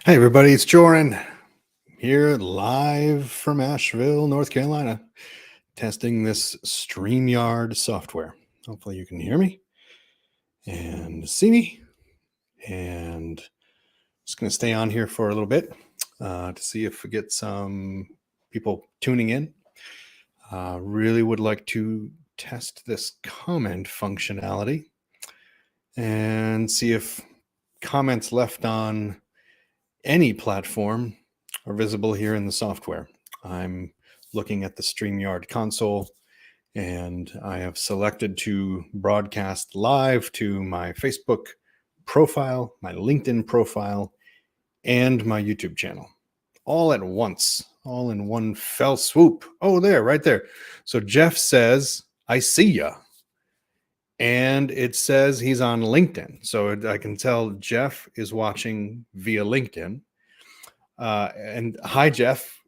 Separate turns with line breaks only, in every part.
Hey everybody, it's Joran here live from Asheville, North Carolina, testing this Streamyard software. Hopefully you can hear me and see me. And just going to stay on here for a little bit to see if we get some people tuning in. Really would like to test this comment functionality and see if comments left on any platform are visible here in the software. I'm looking at the Streamyard console and I have selected to broadcast live to my Facebook profile, my LinkedIn profile, and my YouTube channel all at once, all in one fell swoop. Oh, there, right there. So Jeff says, I see ya. And it says he's on LinkedIn. So I can tell Jeff is watching via LinkedIn. And hi, Jeff.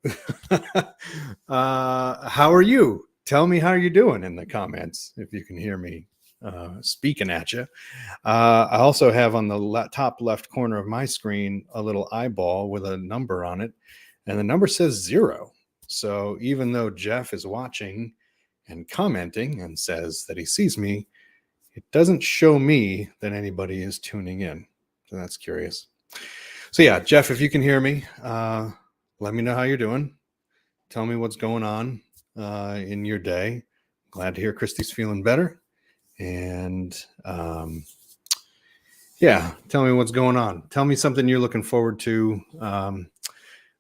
How are you? Tell me how you're doing in the comments if you can hear me speaking at you. I also have on the top left corner of my screen a little eyeball with a number on it, and the number says 0. So even though Jeff is watching and commenting and says that he sees me, it doesn't show me that anybody is tuning in. So that's curious. So yeah, Jeff, if you can hear me, let me know how you're doing. Tell me what's going on in your day. Glad to hear Christy's feeling better. And yeah, tell me what's going on. Tell me something you're looking forward to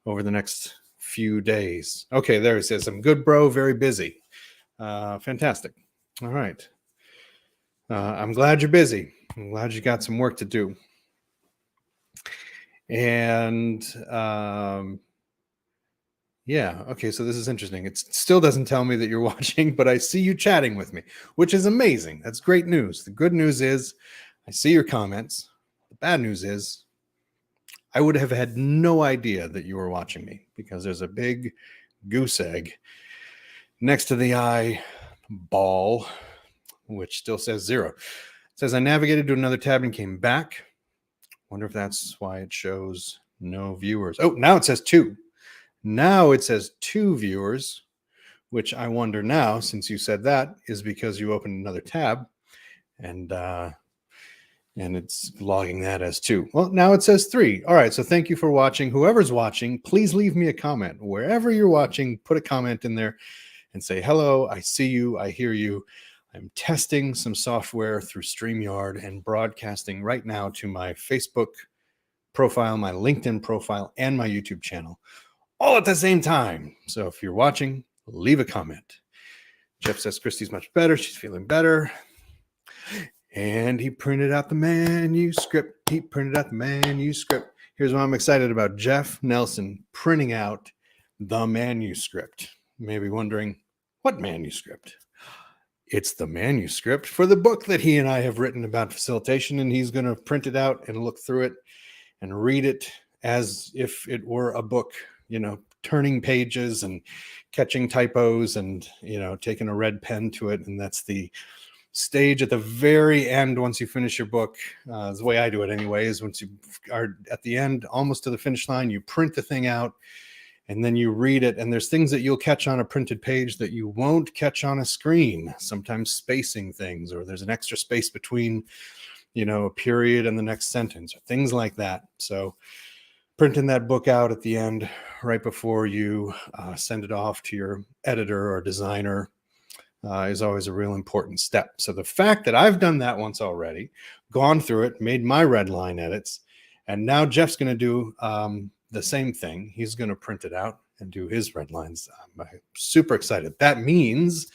over the next few days. Okay, there it says, I'm good, bro, very busy. Fantastic. All right. I'm glad you're busy. I'm glad you got some work to do. And yeah, okay, so this is interesting. It still doesn't tell me that you're watching, but I see you chatting with me, which is amazing. That's great news. The good news is I see your comments. The bad news is I would have had no idea that you were watching me because there's a big goose egg next to the eyeball, which still says 0. It says I navigated to another tab and came back. Wonder if that's why it shows no viewers. Oh, now it says 2. Now it says 2 viewers, which I wonder now, since you said that, is because you opened another tab and it's logging that as 2. Well, now it says 3. All right, so thank you for watching. Whoever's watching, please leave me a comment. Wherever you're watching, put a comment in there and say, hello, I see you, I hear you. I'm testing some software through Streamyard and broadcasting right now to my Facebook profile, my LinkedIn profile, and my YouTube channel, all at the same time. So if you're watching, leave a comment. Jeff says Christy's much better. She's feeling better. And he printed out the manuscript. Here's what I'm excited about. Jeff Nelson printing out the manuscript. You may be wondering, what manuscript? It's the manuscript for the book that he and I have written about facilitation, and he's going to print it out and look through it and read it as if it were a book, turning pages and catching typos and, taking a red pen to it. And that's the stage at the very end. Once you finish your book, the way I do it anyway, is once you are at the end, almost to the finish line, you print the thing out and then you read it. And there's things that you'll catch on a printed page that you won't catch on a screen, sometimes spacing things, or there's an extra space between, a period and the next sentence, or things like that. So printing that book out at the end, right before you send it off to your editor or designer, is always a real important step. So the fact that I've done that once already, gone through it, made my red line edits, and now Jeff's going to do the same thing. He's going to print it out and do his red lines. I'm super excited. That means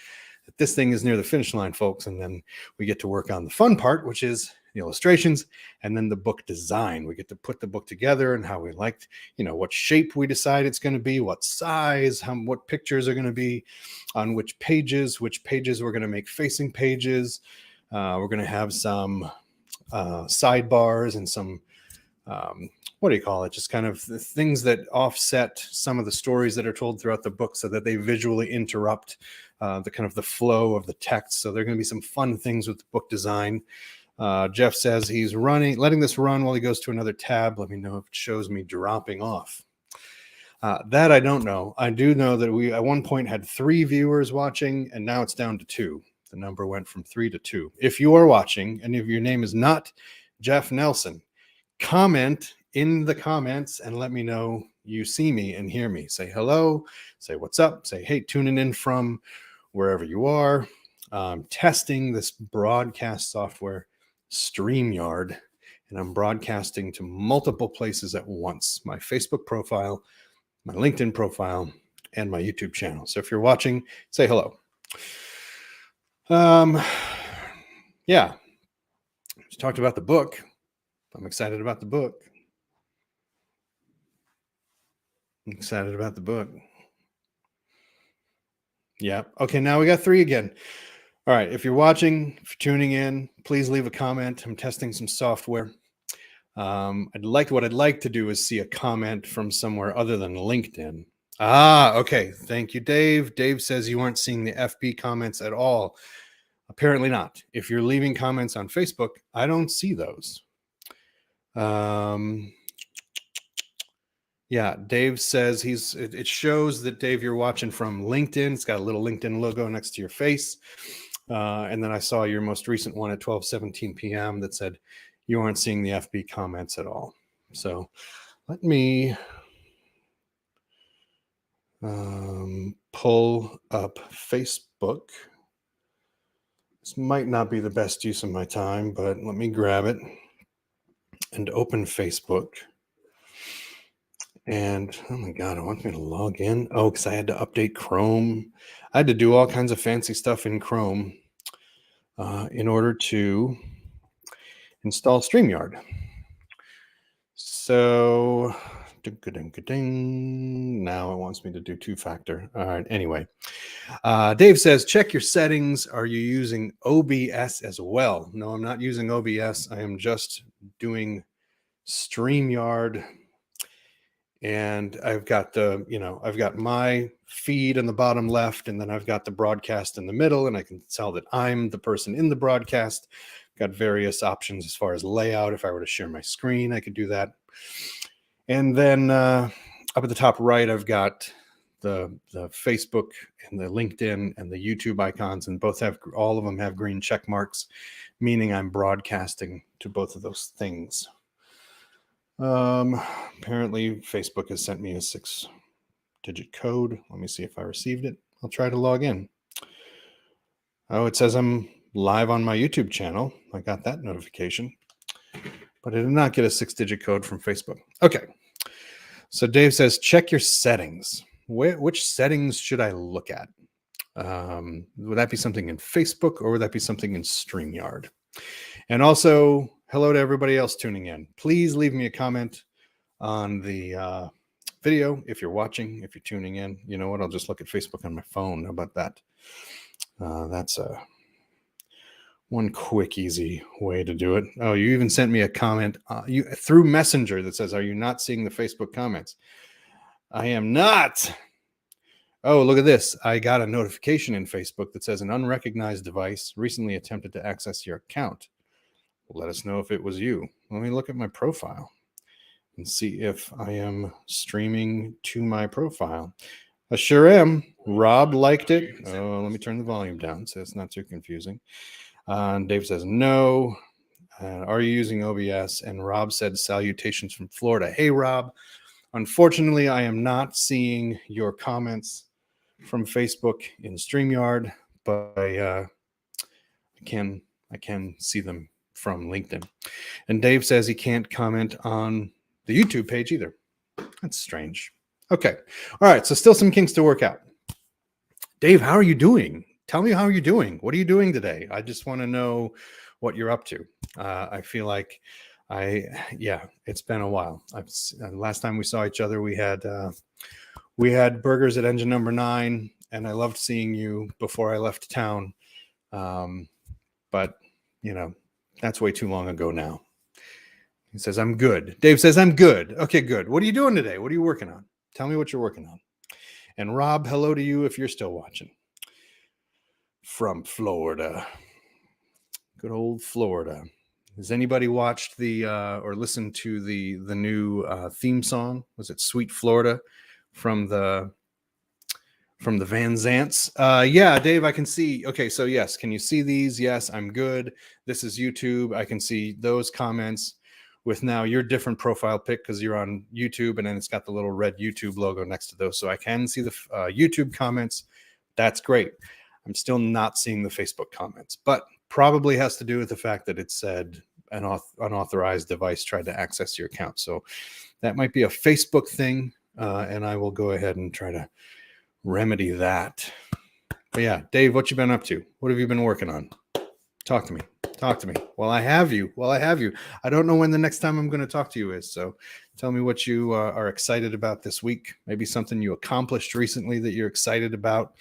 that this thing is near the finish line, folks, and then we get to work on the fun part, which is the illustrations, and then the book design. We get to put the book together and how we liked, what shape we decide it's going to be, what size, what pictures are going to be on which pages we're going to make facing pages. We're going to have some sidebars and some, just kind of the things that offset some of the stories that are told throughout the book so that they visually interrupt the kind of the flow of the text. So there are going to be some fun things with the book design. Jeff says he's letting this run while he goes to another tab. Let me know if it shows me dropping off. That I don't know. I do know that we at one point had 3 viewers watching, and now it's down to 2. The number went from 3 to 2. If you are watching, and if your name is not Jeff Nelson, comment in the comments and let me know you see me and hear me. Say hello, say what's up, say hey, tuning in from wherever you are. Testing this broadcast software, Streamyard, and I'm broadcasting to multiple places at once. My Facebook profile, my LinkedIn profile, and my YouTube channel. So if you're watching, say hello. Yeah, just talked about the book. I'm excited about the book. Yeah. Okay, now we got 3 again. All right, if you're watching, if you're tuning in, please leave a comment. I'm testing some software. I'd like to do is see a comment from somewhere other than LinkedIn. Okay. Thank you, Dave. Dave says you aren't seeing the FB comments at all. Apparently not. If you're leaving comments on Facebook, I don't see those. Yeah, Dave says it shows that, Dave, you're watching from LinkedIn. It's got a little LinkedIn logo next to your face. And then I saw your most recent one at 12:17 p.m. that said you aren't seeing the FB comments at all. So let me pull up Facebook. This might not be the best use of my time, but let me grab it and open Facebook. And oh my God, it wants me to log in. Oh, because I had to update Chrome. I had to do all kinds of fancy stuff in Chrome in order to install Streamyard. So now it wants me to do 2-factor. All right. Anyway, Dave says, check your settings. Are you using OBS as well? No, I'm not using OBS. I am just doing Streamyard. And I've got I've got my feed in the bottom left, and then I've got the broadcast in the middle, and I can tell that I'm the person in the broadcast. Got various options as far as layout. If I were to share my screen, I could do that. And then up at the top right, I've got the Facebook and the LinkedIn and the YouTube icons, and all of them have green check marks, meaning I'm broadcasting to both of those things. Apparently Facebook has sent me a 6-digit code. Let me see if I received it. I'll try to log in. Oh, it says I'm live on my YouTube channel. I got that notification, but I did not get a 6-digit code from Facebook. Okay. So Dave says, check your settings. Which settings should I look at? Would that be something in Facebook, or would that be something in StreamYard? And also, hello to everybody else tuning in. Please leave me a comment on the video if you're watching, if you're tuning in. You know what? I'll just look at Facebook on my phone. How about that? That's one quick, easy way to do it. Oh, you even sent me a comment through Messenger that says, are you not seeing the Facebook comments? I am not. Oh, look at this. I got a notification in Facebook that says an unrecognized device recently attempted to access your account. Let us know if it was you. Let me look at my profile and see if I am streaming to my profile. I sure am. Rob liked it. Oh, let me turn the volume down so it's not too confusing. Dave says no. Are you using OBS? And Rob said salutations from Florida. Hey, Rob. Unfortunately, I am not seeing your comments from Facebook in StreamYard, but I can see them from LinkedIn. And Dave says he can't comment on the YouTube page either. That's strange. Okay. All right. So still some kinks to work out. Dave, how are you doing? Tell me how you're doing. What are you doing today? I just want to know what you're up to. I feel like it's been a while. Last time we saw each other, we had burgers at Engine Number 9, and I loved seeing you before I left town. But that's way too long ago now. He says, I'm good. Dave says, I'm good. Okay, good. What are you doing today? What are you working on? Tell me what you're working on. And Rob, hello to you if you're still watching. From Florida. Good old Florida. Has anybody watched the or listened to the new theme song? Was it Sweet Florida from the Van Zants? Yeah, Dave, I can see. Okay, so yes, can you see these? Yes, I'm good. This is YouTube. I can see those comments with now your different profile pic because you're on YouTube, and then it's got the little red YouTube logo next to those. So I can see the YouTube comments. That's great. I'm still not seeing the Facebook comments, but probably has to do with the fact that it said an unauthorized device tried to access your account. So that might be a Facebook thing, and I will go ahead and try to remedy that. But yeah, Dave, what you been up to? What have you been working on? Talk to me. Well, I have you. I don't know when the next time I'm going to talk to you is. So tell me what you are excited about this week. Maybe something you accomplished recently that you're excited about,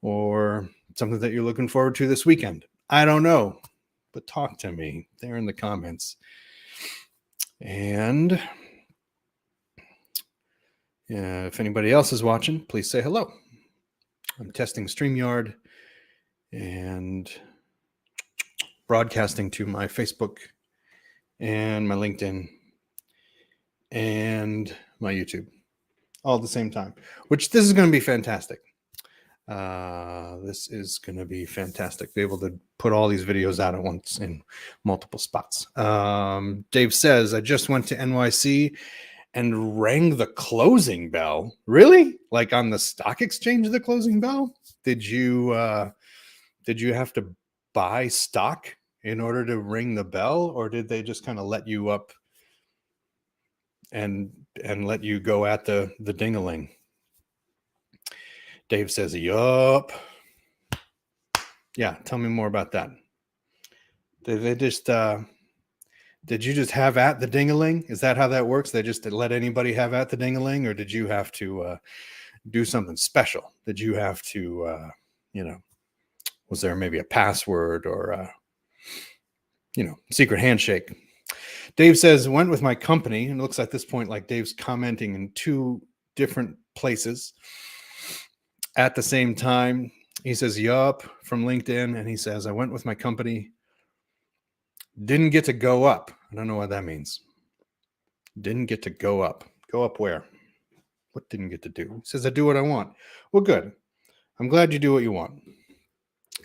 or something that you're looking forward to this weekend. I don't know, but talk to me there in the comments. And if anybody else is watching, please say hello. I'm testing StreamYard and broadcasting to my Facebook and my LinkedIn and my YouTube all at the same time, which this is going to be fantastic. This is going to be fantastic. Be able to put all these videos out at once in multiple spots. Dave says, I just went to NYC and rang the closing bell. Really? Like on the stock exchange, the closing bell? Did you have to buy stock in order to ring the bell, or did they just kind of let you up and let you go at the ding-a-ling? Dave says, yup. Yeah, tell me more about that. Did they just did you just have at the ding-a-ling? Is that how that works? They just let anybody have at the ding-a-ling, or did you have to do something special? Did you have to was there maybe a password or secret handshake? Dave says, went with my company, and it looks at this point like Dave's commenting in two different places at the same time. He says, yup, from LinkedIn, and he says, I went with my company. Didn't get to go up. I don't know what that means. Didn't get to go up. Go up where? What didn't get to do? He says, I do what I want. Well, good. I'm glad you do what you want.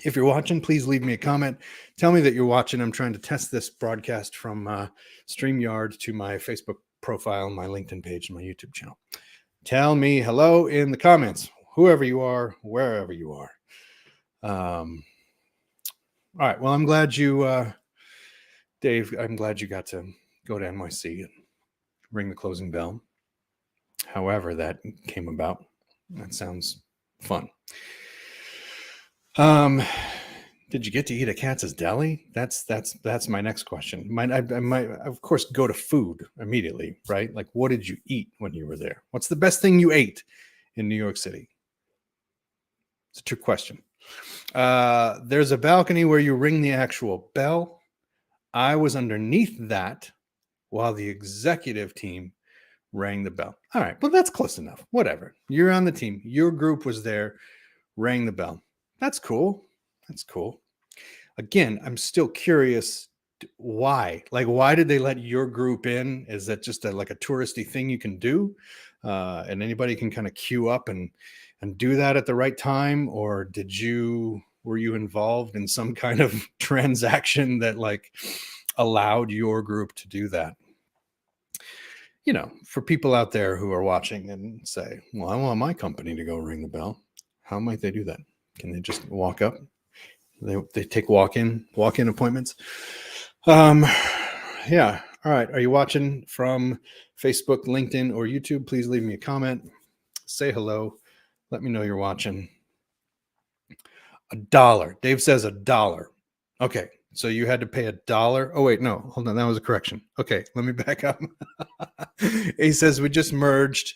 If you're watching, please leave me a comment. Tell me that you're watching. I'm trying to test this broadcast from StreamYard to my Facebook profile, my LinkedIn page, and my YouTube channel. Tell me hello in the comments, whoever you are, wherever you are. All right. Well, I'm glad you, Dave, I'm glad you got to go to NYC and ring the closing bell. However that came about. That sounds fun. Did you get to eat at Katz's Deli? That's my next question. I might, of course, go to food immediately, right? Like, what did you eat when you were there? What's the best thing you ate in New York City? It's a trick question. There's a balcony where you ring the actual bell. I was underneath that while the executive team rang the bell. All right, well, that's close enough. Whatever. You're on the team. Your group was there, rang the bell. That's cool. That's cool. Again, I'm still curious why. Like, why did they let your group in? Is that just like a touristy thing you can do? And anybody can kind of queue up and do that at the right time? Or were you involved in some kind of transaction that like allowed your group to do that? For people out there who are watching and say, well, I want my company to go ring the bell. How might they do that? Can they just walk up? They take walk-in appointments. Yeah. All right. Are you watching from Facebook, LinkedIn, or YouTube? Please leave me a comment. Say hello. Let me know you're watching. $1. Dave says $1. Okay. So you had to pay $1. Oh, wait, no, hold on. That was a correction. Okay. Let me back up. He says we just merged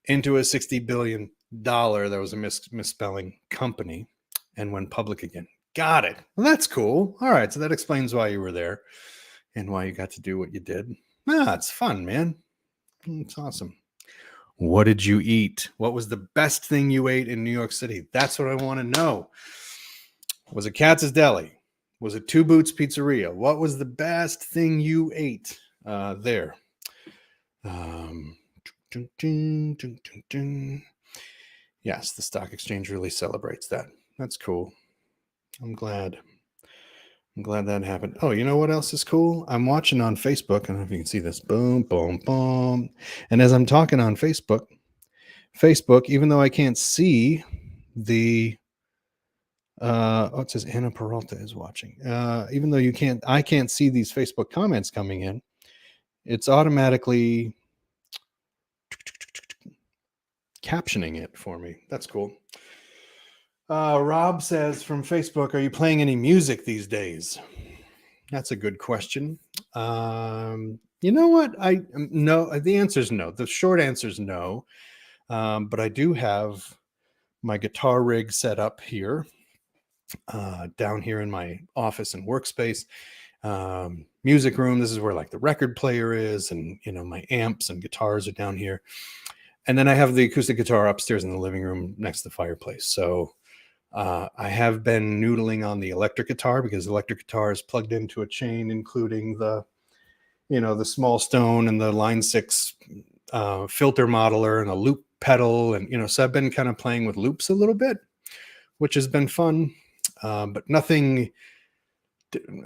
into a $60 billion. There was a misspelling company and went public again. Got it. Well, that's cool. All right. So that explains why you were there and why you got to do what you did. It's fun, man. It's awesome. What did you eat? What was the best thing you ate in New York City? That's what I want to know. Was it Katz's Deli? Was it Two Boots Pizzeria? What was the best thing you ate there? Yes, the stock exchange really celebrates that. That's cool. I'm glad that happened. Oh, you know what else is cool? I'm watching on Facebook. I don't know if you can see this. Boom, boom, boom. And as I'm talking on Facebook, even though I can't see the it says Anna Peralta is watching. Even though I can't see these Facebook comments coming in, it's automatically captioning it for me. That's cool. Rob says from Facebook, are you playing any music these days? That's a good question. You know what? No. The answer is no. The short answer is no. But I do have my guitar rig set up here, down here in my office and workspace. Music room. This is where like the record player is, and my amps and guitars are down here. And then I have the acoustic guitar upstairs in the living room next to the fireplace. So I have been noodling on the electric guitar, because the electric guitar is plugged into a chain, including the small stone and the Line 6 filter modeler and a loop pedal. And, so I've been kind of playing with loops a little bit, which has been fun, but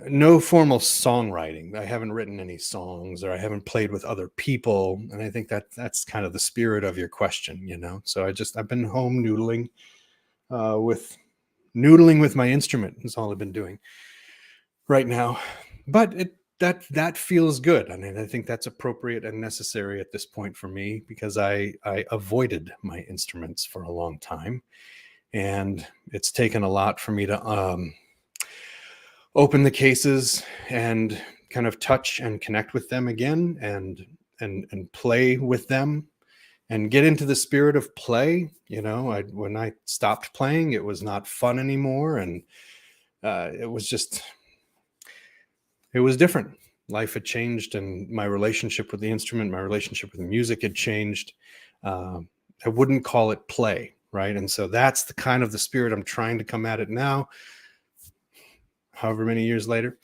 no formal songwriting. I haven't written any songs, or I haven't played with other people. And I think that's kind of the spirit of your question, So I've been home noodling with my instrument is all I've been doing right now. But that feels good. I mean, I think that's appropriate and necessary at this point for me, because I avoided my instruments for a long time, and it's taken a lot for me to open the cases and kind of touch and connect with them again, and play with them and get into the spirit of play. When I stopped playing, it was not fun anymore. And it was different. Life had changed, and my relationship with the instrument, my relationship with the music had changed. I wouldn't call it play, right? And so that's the kind of the spirit I'm trying to come at it now, however many years later,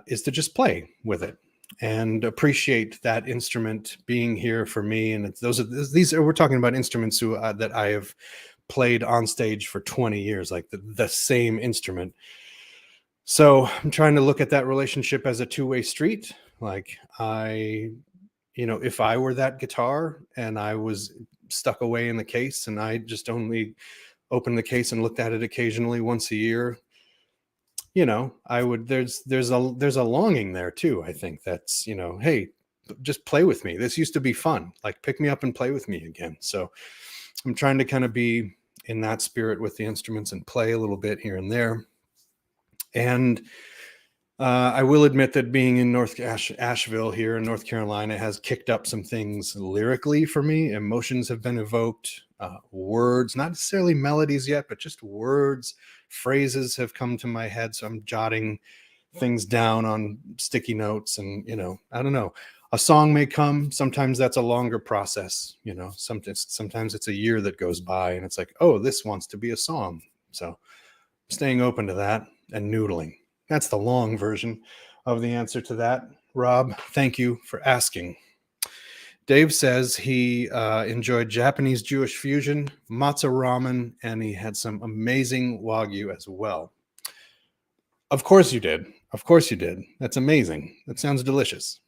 is to just play with it and appreciate that instrument being here for me. And we're talking about instruments that I have played on stage for 20 years, like the same instrument. So I'm trying to look at that relationship as a two-way street. Like if I were that guitar and I was stuck away in the case, and I just only opened the case and looked at it occasionally once a year, I would, there's a longing there too. I think that's, hey, just play with me. This used to be fun. Like, pick me up and play with me again. So I'm trying to kind of be in that spirit with the instruments and play a little bit here and there. And I will admit that being in Asheville here in North Carolina has kicked up some things lyrically for me. Emotions have been evoked. Words, not necessarily melodies yet, but just words, phrases have come to my head. So I'm jotting things down on sticky notes, and I don't know, a song may come. Sometimes that's a longer process. Sometimes it's a year that goes by, and it's like, oh, this wants to be a song. So staying open to that and noodling. That's the long version of the answer to that. Rob, thank you for asking. Dave says he enjoyed Japanese Jewish fusion, matzo ramen, and he had some amazing Wagyu as well. Of course you did. Of course you did. That's amazing. That sounds delicious.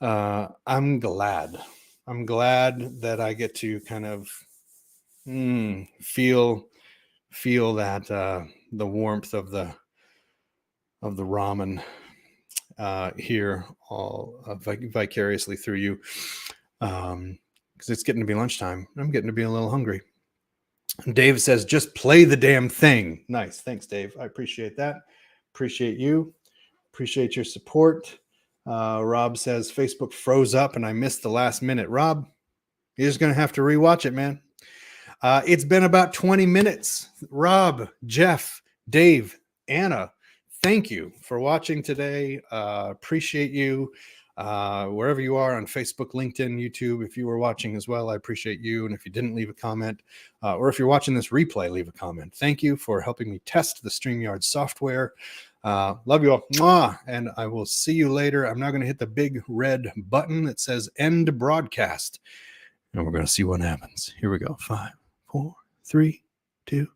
I'm glad that I get to kind of feel that the warmth of the ramen here, all vicariously through you, because it's getting to be lunchtime. I'm getting to be a little hungry. Dave says, just play the damn thing. Nice. Thanks, Dave. I appreciate that. Appreciate you. Appreciate your support. Rob says, Facebook froze up and I missed the last minute. Rob, you're just going to have to rewatch it, man. It's been about 20 minutes. Rob, Jeff, Dave, Anna, thank you for watching today. Appreciate you. wherever you are on Facebook, LinkedIn, YouTube. If you were watching as well, I appreciate you. And if you didn't, leave a comment, or if you're watching this replay, leave a comment. Thank you for helping me test the Streamyard software. Love you all. Mwah! And I will see you later. I'm now going to hit the big red button that says end broadcast. And we're going to see what happens. Here we go. 5, 4, 3, 2.